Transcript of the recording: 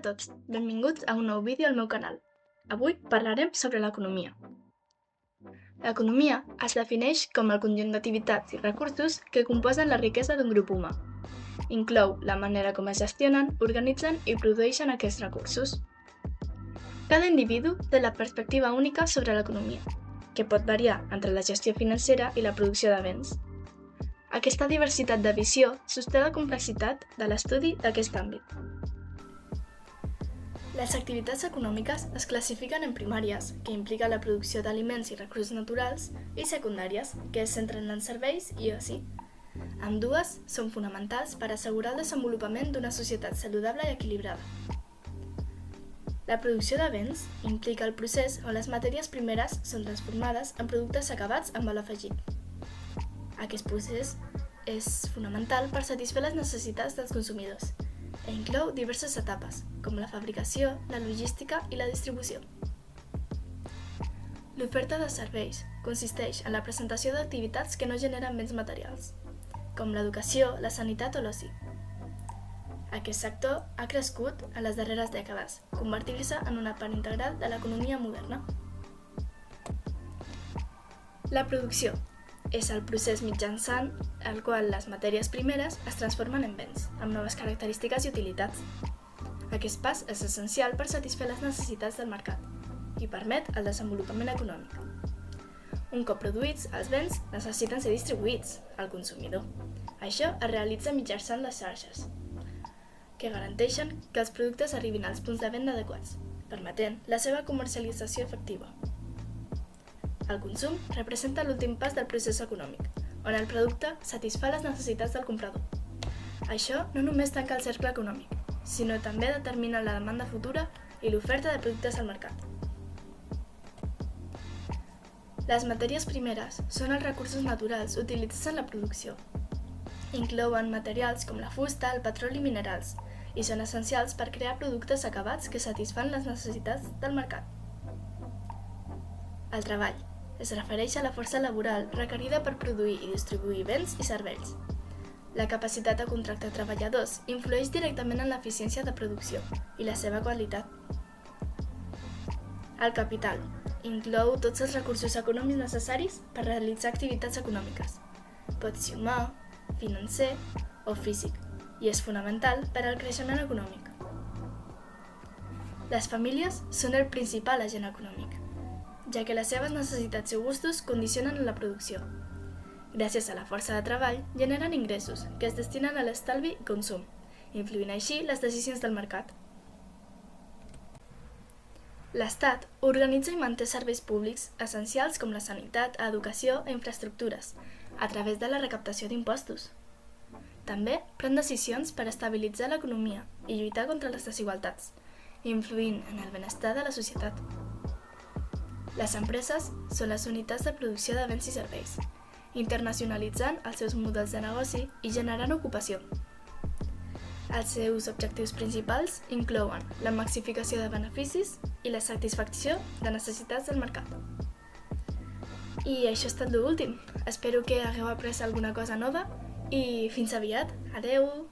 tots, benvinguts a un nou vídeo al meu canal. Avui parlarem sobre l'economia. L'economia es defineix com el conjunt d'activitats i recursos que composen la riquesa d'un grup humà. Inclou la manera com es gestionen, organitzen i produeixen aquests recursos. Cada individu té la perspectiva única sobre l'economia, que pot variar entre la gestió financera i la producció de béns. Aquesta diversitat de visió sosté la complexitat de l'estudi d'aquest àmbit. Les activitats econòmiques es classifiquen en primàries, que implica la producció d'aliments i recursos naturals, i secundàries, que es centren en serveis i oci. Ambdues són fonamentals per assegurar el desenvolupament d'una societat saludable i equilibrada. La producció de béns implica el procés on les matèries primeres són transformades en productes acabats amb valor afegit. Aquest procés és fonamental per satisfer les necessitats dels consumidors i inclou diverses etapes, com la fabricació, la logística i la distribució. L'oferta de serveis consisteix en la presentació d'activitats que no generen béns materials, com l'educació, la sanitat o l'oci. Aquest sector ha crescut en les darreres dècades, convertint-se en una part integral de l'economia moderna. La producció és el procés mitjançant el qual les matèries primeres es transformen en béns, amb noves característiques i utilitats. Aquest pas és essencial per satisfer les necessitats del mercat i permet el desenvolupament econòmic. Un cop produïts, els béns necessiten ser distribuïts al consumidor. Això es realitza mitjançant les xarxes, que garanteixen que els productes arribin als punts de venda adequats, permetent la seva comercialització efectiva. El consum representa l'últim pas del procés econòmic, on el producte satisfà les necessitats del comprador. Això no només tanca el cercle econòmic, sinó també determina la demanda futura i l'oferta de productes al mercat. Les matèries primeres són els recursos naturals utilitzats en la producció. Inclouen materials com la fusta, el petroli i minerals, i són essencials per crear productes acabats que satisfan les necessitats del mercat. El treball es refereix a la força laboral requerida per produir i distribuir béns i serveis. La capacitat de contractar treballadors influeix directament en l'eficiència de producció i la seva qualitat. El capital inclou tots els recursos econòmics necessaris per realitzar activitats econòmiques. Pot ser humà, financer o físic, i és fonamental per al creixement econòmic. Les famílies són el principal agent econòmic, ja que les seves necessitats i gustos condicionen la producció. Gràcies a la força de treball, generen ingressos que es destinen a l'estalvi i consum, influint així les decisions del mercat. L'Estat organitza i manté serveis públics essencials com la sanitat, educació i infraestructures, a través de la recaptació d'impostos. També pren decisions per estabilitzar l'economia i lluitar contra les desigualtats, influint en el benestar de la societat. Les empreses són les unitats de producció de béns i serveis, internacionalitzant els seus models de negoci i generant ocupació. Els seus objectius principals inclouen la maxificació de beneficis i la satisfacció de necessitats del mercat. I això ha estat l'últim. Espero que hagueu après alguna cosa nova i fins aviat. Adeu!